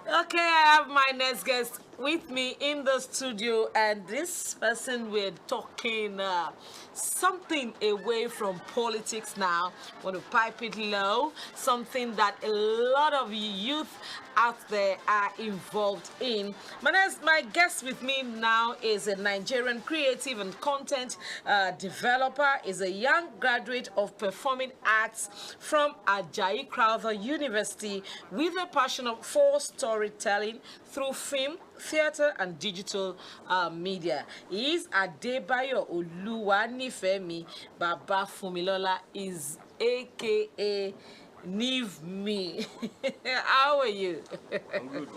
Okay, I have my next guest with me in the studio, and this person we're talking something away from politics now. Want to pipe it low, something that a lot of youth out there are involved in. My guest with me now is a Nigerian creative and content developer, is a young graduate of performing arts from a.k.a. Crowther University with a passion for storytelling through film, theater, and digital media. He is Adebayo Oluwanifemi. Baba Fumilola is a.k.a. NEEVMHE. How are you? I'm good, man.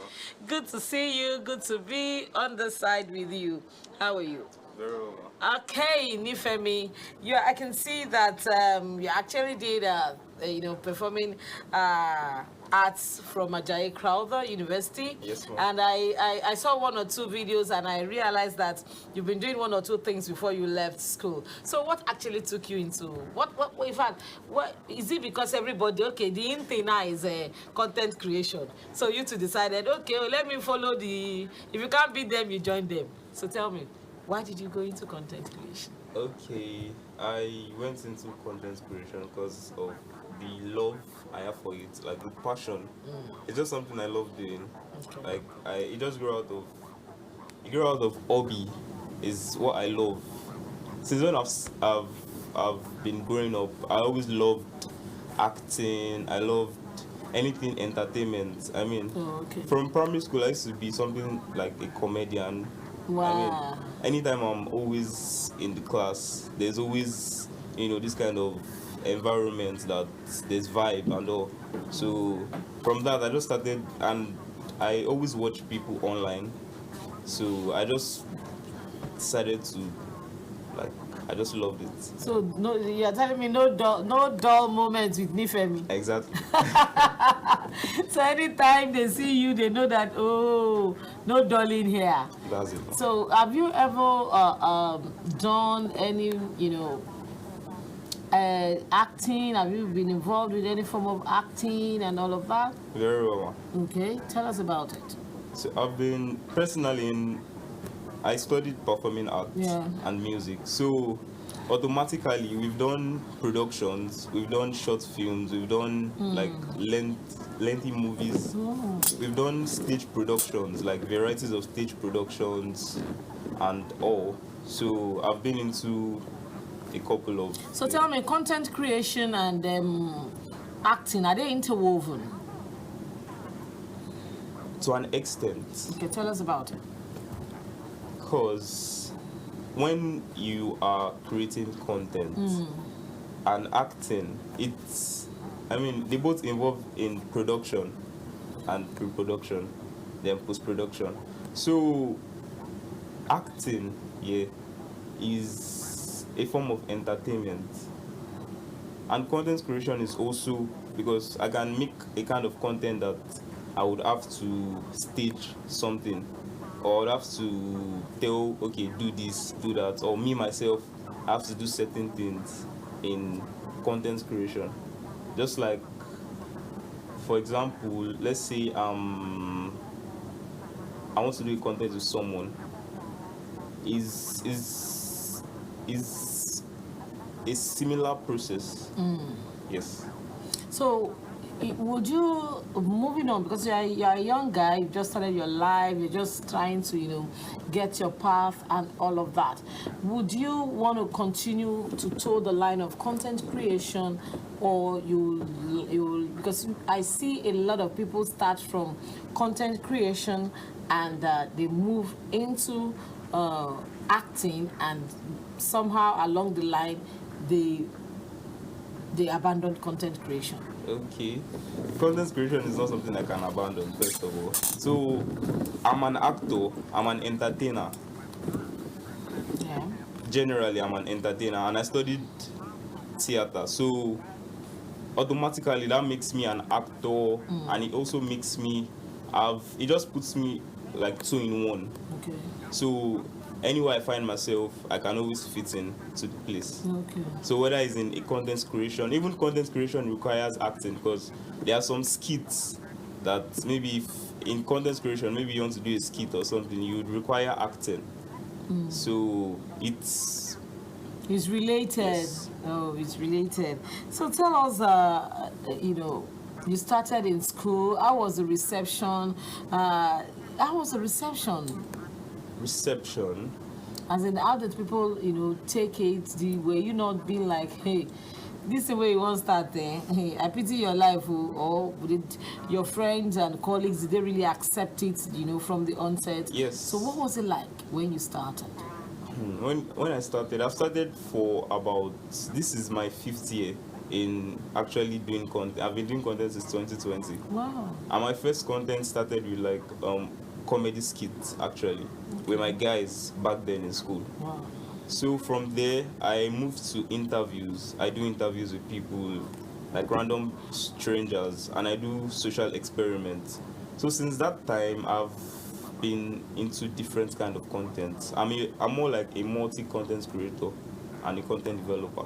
Good to see you. Good to be on the side with you. How are you? Very well, man. Okay, Nifemi, I can see that you actually did, performing arts from a.k.a. Crowther University. Yes, ma'am. And I saw one or two videos, and I realized that you've been doing one or two things before you left school. So what actually took you into, in fact, what, is it because everybody, okay, the in thing now is content creation. So you two decided, okay, well, let me follow if you can't beat them, you join them. So tell me. Why did you go into content creation? Okay, I went into content creation because of the love I have for it, like the passion. It's just something I love doing. Okay. Like it just grew out of hobby, is what I love. Since when I've been growing up, I always loved acting. I loved anything entertainment. I mean, Oh, okay. from primary school, I used to be something like a comedian. I mean, Wow. anytime I'm always in the class, there's always, this kind of environment that there's vibe and all. So from that, I just started, and I always watch people online. So I just decided to, like, I just loved it. So no, you're telling me no dull moments with Nifemi. Exactly. So anytime they see you, they know that, oh, no dulling here. That's it. So have you ever done any, acting? Have you been involved with any form of acting and all of that? Very well. Okay, tell us about it. So I've been personally I studied performing arts and music. So automatically we've done productions, we've done short films, we've done like lengthy movies. We've done stage productions, like varieties of stage productions and all. So I've been into a couple of. So tell me, content creation and acting, are they interwoven? To an extent. Okay, tell us about it. Because when you are creating content and acting, they both involve in production and pre-production, then post-production. So acting, is a form of entertainment. And content creation is also, because I can make a kind of content that I would have to stage something, or I have to tell, okay, do this, do that, or me myself I have to do certain things in content creation. Just like, for example, let's say I want to do a content with someone. Is a similar process. Yes. So, would you, moving on, because you're a young guy, you just started your life, you're just trying to, get your path and all of that. Would you want to continue to toe the line of content creation, or you because I see a lot of people start from content creation and they move into acting, and somehow along the line they abandoned content creation? Okay. Content creation is not something I can abandon, first of all. So, I'm an actor, I'm an entertainer. Yeah. Generally, I'm an entertainer, and I studied theater. So, automatically, that makes me an actor, and it also makes me it just puts me like two in one. Okay. So, anywhere I find myself, I can always fit in to the place. Okay. So whether it's in a content creation, even content creation requires acting, because there are some skits that maybe if in content creation, maybe you want to do a skit or something, you would require acting. So it's related. yes. Oh, it's related. So tell us, you started in school. How was the reception? How was the reception? Reception. As in, how did people, take it? Were you not being like, hey, this is the way you want to start there? Hey, I pity your life. Oh, or did your friends and colleagues, did they really accept it, from the onset? Yes. So what was it like when you started? When I started, I've started for about, this is my 5th year in actually doing content. I've been doing content since 2020. Wow. And my first content started with like comedy skits actually, with my guys back then in school. Wow. So from there, I moved to interviews. I do interviews with people, like random strangers, and I do social experiments. So since that time, I've been into different kind of content. I'm more like a multi-content creator and a content developer.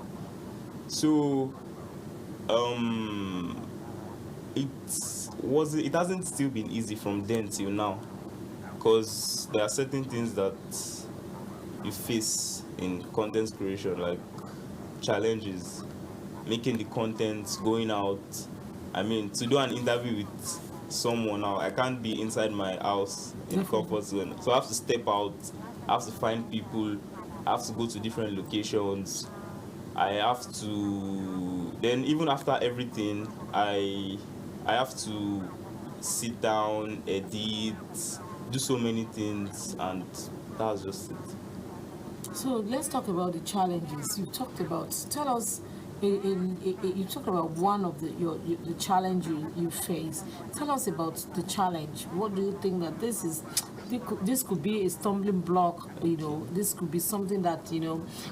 So it hasn't still been easy from then till now, because there are certain things that you face in content creation, like challenges, making the content, going out. To do an interview with someone now, I can't be inside my house in the comfort zone. So I have to step out, I have to find people, I have to go to different locations. I have to, then even after everything, I have to sit down, edit, do so many things, and that's just it. So let's talk about the challenges you talked about. Tell us, you talked about one of the challenge you face. Tell us about the challenge. What do you think that this could be a stumbling block? This could be something that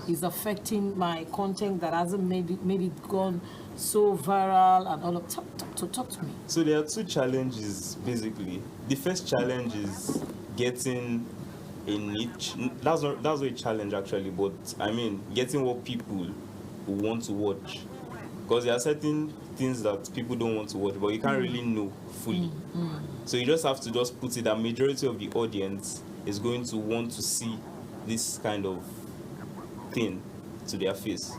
is affecting my content that hasn't made it gone so viral and all of. Talk to me. So there are two challenges basically. The first challenge is getting a niche. That's not a challenge actually, but getting what people want to watch. Because there are certain things that people don't want to watch, but you can't really know fully. So you just have to just put it that majority of the audience is going to want to see this kind of thing to their face.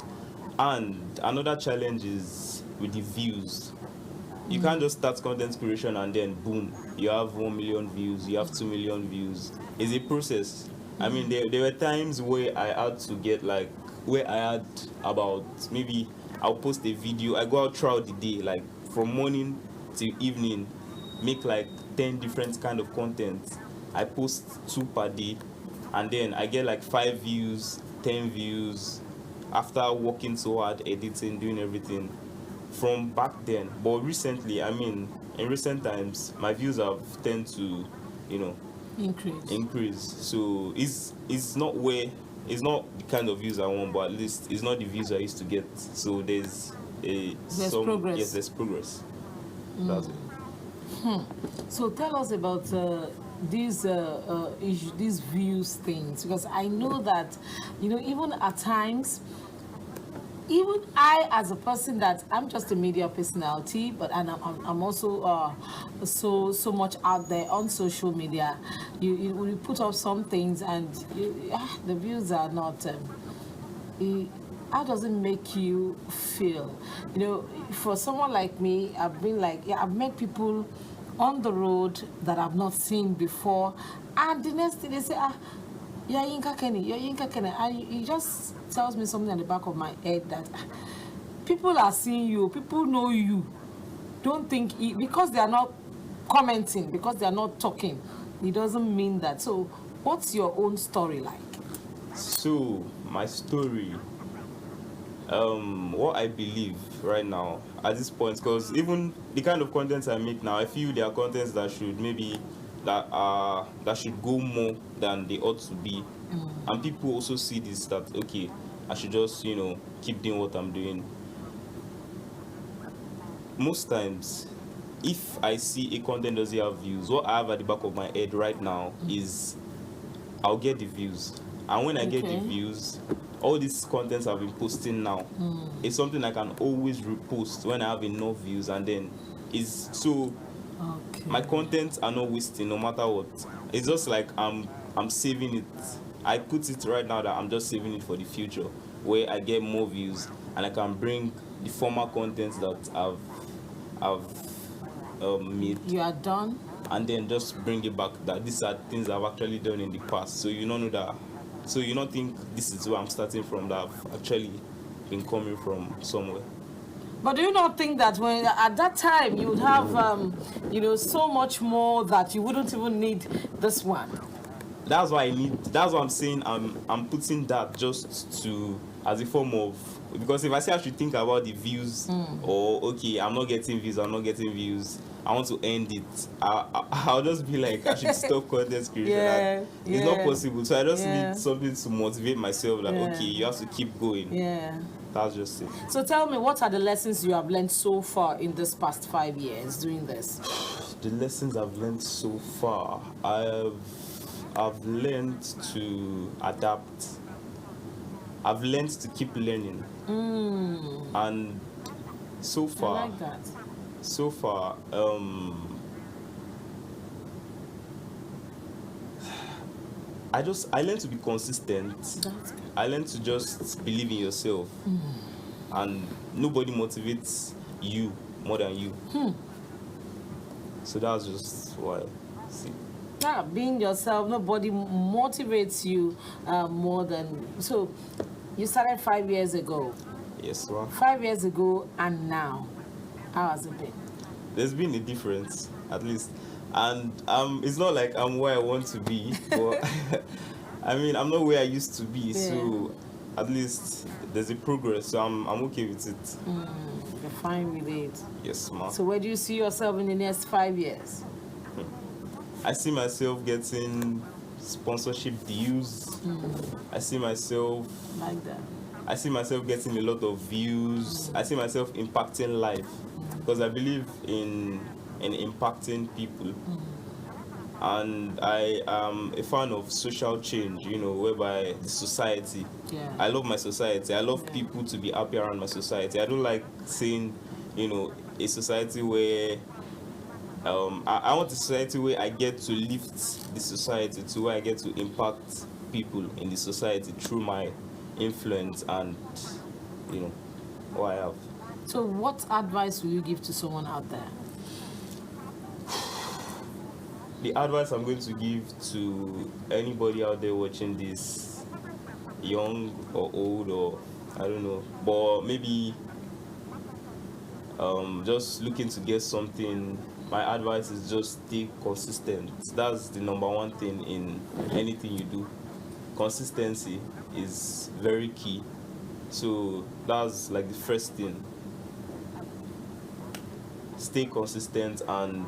And another challenge is with the views. You can't just start content creation and then boom, you have 1 million views, you have 2 million views. It's a process. There were times where I had to get where I had about, maybe I'll post a video, I go out throughout the day, like from morning till evening, make like 10 different kind of content. I post 2 per day, and then I get like 5 views, 10 views after working so hard, editing, doing everything from back then. But recently, in recent times, my views have tend to, increase. So it's not the kind of views I want, but at least it's not the views I used to get. So there's progress. Yes, there's progress. That's it. So tell us about these views things, because I know that even at times, even I, as a person that I'm just a media personality, but I'm also so much out there on social media. You put up some things and the views are not. How does it make you feel? For someone like me, I've met people on the road that I've not seen before, and the next thing they say, you're Yinka Kenny, and it just tells me something at the back of my head that people are seeing you, people know you. Don't think because they are not commenting, because they are not talking, it doesn't mean that. So what's your own story like? So my story, what I believe right now at this point, because even the kind of contents I make now, I feel there are contents that should that should go more than they ought to be. And people also see this, that okay, I should just keep doing what I'm doing. Most times, if I see a content doesn't have views, what I have at the back of my head right now is I'll get the views. And when I get the views, all these contents I've been posting now, it's something I can always repost when I have enough views, and then it's so Okay. My contents are not wasting no matter what. It's just like I'm saving it. I put it right now that I'm just saving it for the future, where I get more views and I can bring the former contents that I've made, You are done. and then just bring it back that these are things I've actually done in the past. So you don't know that. So you don't think this is where I'm starting from, that I've actually been coming from somewhere. But do you not think that when at that time you would have, so much more that you wouldn't even need this one? That's why I need. That's what I'm saying. I'm putting that just to as a form of, because if I say I should think about the views, or okay, I'm not getting views, I want to end it. I'll just be like, I should stop content creation. Yeah, It's not yeah, possible. So I just yeah. need something to motivate myself. Like, Yeah. okay, you have to keep going. Yeah. That's just it. So tell me, what are the lessons you have learned so far in this past 5 years doing this? The lessons I've learned so far, I've learned to adapt. I've learned to keep learning. And so I far, like that. I learned to be consistent. That's good. I learned to just believe in yourself. And nobody motivates you more than you. So that's just why. See. Yeah, being yourself, nobody motivates you more than. So you started 5 years ago. Yes, ma'am. 5 years ago and now, how has it been? There's been a difference, at least. And it's not like I'm where I want to be, but I mean, I'm not where I used to be. So at least there's a progress. So I'm okay with it. You're fine with it. Yes, ma'am. So where do you see yourself in the next 5 years? I see myself getting sponsorship deals. I see myself Like that. I see myself getting a lot of views. I see myself impacting life, because I believe in impacting people. And I am a fan of social change, whereby the society. Yeah. I love my society. I love people to be happy around my society. I don't like seeing, a society where I want a society where I get to lift the society, to where I get to impact people in the society through my influence and what I have. So what advice will you give to someone out there? The advice I'm going to give to anybody out there watching this, young or old, or I don't know, but maybe just looking to get something, my advice is just stay consistent. That's the number one thing in anything you do. Consistency is very key. So that's like the first thing. Stay consistent, and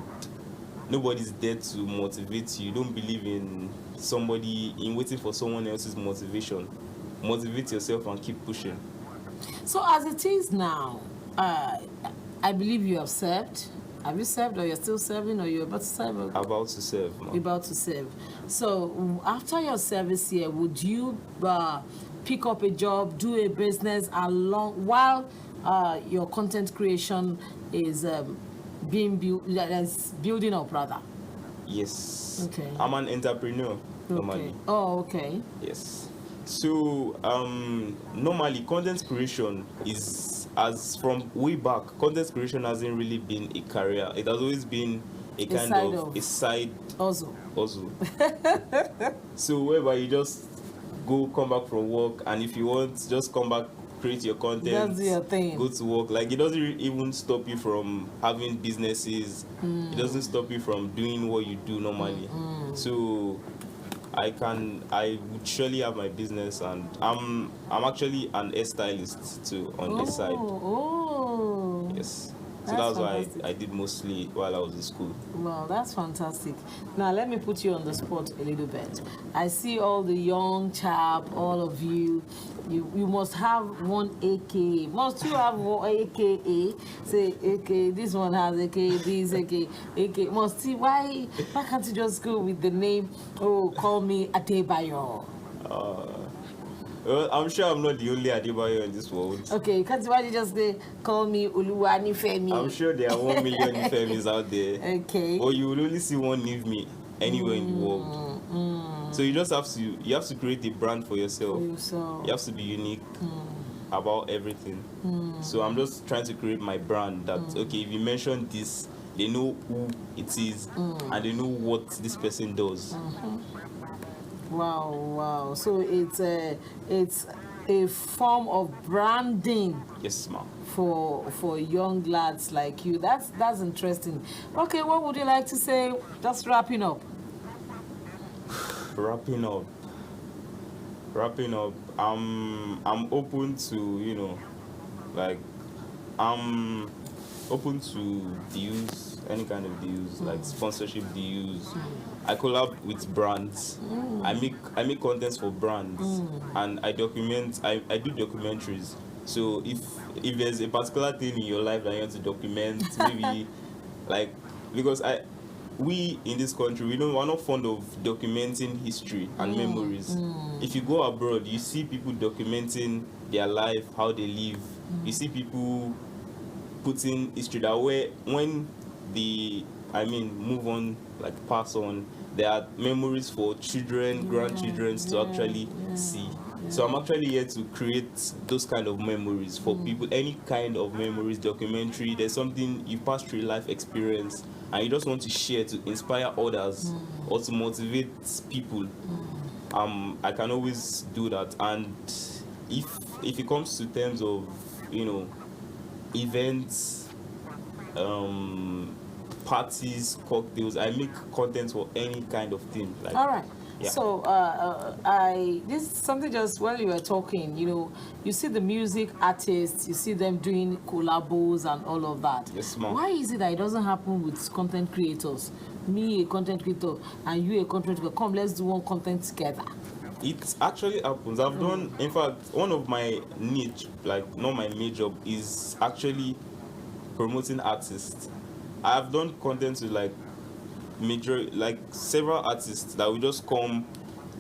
nobody's there to motivate you. Don't believe in waiting for someone else's motivation. Motivate yourself and keep pushing. So as it is now, I believe you have served. Have you served, or you're still serving, or you're about to serve? About to serve, You're about to serve. So after your service here, would you pick up a job, do a business while your content creation is building up, rather? Yes. Okay. I'm an entrepreneur normally. Okay. Oh, okay. Yes. So normally content creation is, as from way back, content creation hasn't really been a career. It has always been a kind of a side Also. So whereby you just come back from work, and if you want, just come back, create your content, That's your thing. go to work. Like, it doesn't even stop you from having businesses. It doesn't stop you from doing what you do normally. So I would surely have my business, and I'm actually an hairstylist too on this side. Oh. Yes. So That's that's why fantastic. I did mostly while I was in school. Wow, that's fantastic. Now, let me put you on the spot a little bit. I see all the young chap, all of you. You must have one a.k.a. Must you have one a.k.a.? Say, a.k.a. This one has a.k.a. This a.k.a. Must see, why can't you just go with the name, call me Adebayo? Well, I'm sure I'm not the only Adebayo in this world. Okay, because why you just call me Oluwanifemi? I'm sure there are 1 million Nifemis out there. Okay. Or you will only see one NEEVMHE anywhere in the world. So you just have to create a brand for yourself. You have to be unique about everything. So I'm just trying to create my brand that okay, if you mention this, they know who it is and they know what this person does. Wow. So it's a form of branding. Yes, ma'am. For young lads like you. That's interesting. Okay, what would you like to say? Just wrapping up. Wrapping up. I'm open to like I'm open to deals, any kind of deals, like sponsorship deals. I collab with brands. I make contents for brands, and I do documentaries. So if there's a particular thing in your life that you want to document, maybe like because we in this country we're not fond of documenting history and memories. If you go abroad, you see people documenting their life, how they live. You see people putting history that way when they move on, like pass on, there are memories for children, grandchildren to actually see. So I'm actually here to create those kind of memories for people, any kind of memories, documentary. There's something you pass through life experience and you just want to share to inspire others or to motivate people. I can always do that. And if it comes to terms of events, parties, cocktails, I make content for any kind of thing. Like, all right. yeah. So this is something just while you were talking, you see the music artists, you see them doing collabos and all of that. Yes, ma'am. Why is it that it doesn't happen with content creators? Me, a content creator, and you, a content creator. Come, let's do one content together. It actually happens. I've done, in fact, one of my niche, like not my main job, is actually promoting artists. I've done content with like several artists that will just come.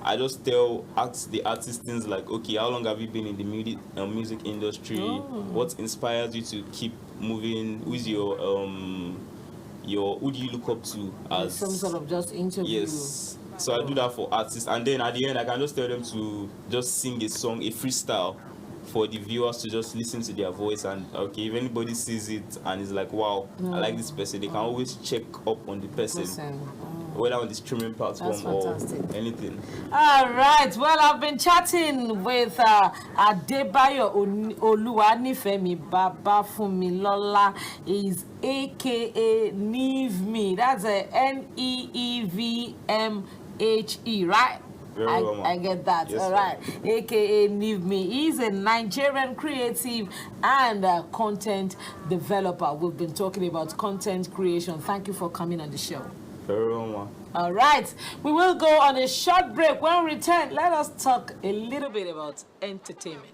I just ask the artist things like, okay, how long have you been in the music industry? What inspires you to keep moving? Who's your who do you look up to as some sort of just interview? Yes. So I do that for artists, and then at the end I can just tell them to just sing a song, a freestyle, for the viewers to just listen to their voice. And okay, if anybody sees it and is like, wow, I like this person, they can always check up on the person. Whether on the streaming platform or anything. All right. Well, I've been chatting with Adebayo Oluwanifemi Babafunmilola. Is a.k.a. NEEVMHE. That's a NEEVMHE, right? I get that. Yes, all right. A.k.a. NEEVMHE. He's a Nigerian creative and content developer. We've been talking about content creation. Thank you for coming on the show. All right, we will go on a short break. When we return, let us talk a little bit about entertainment.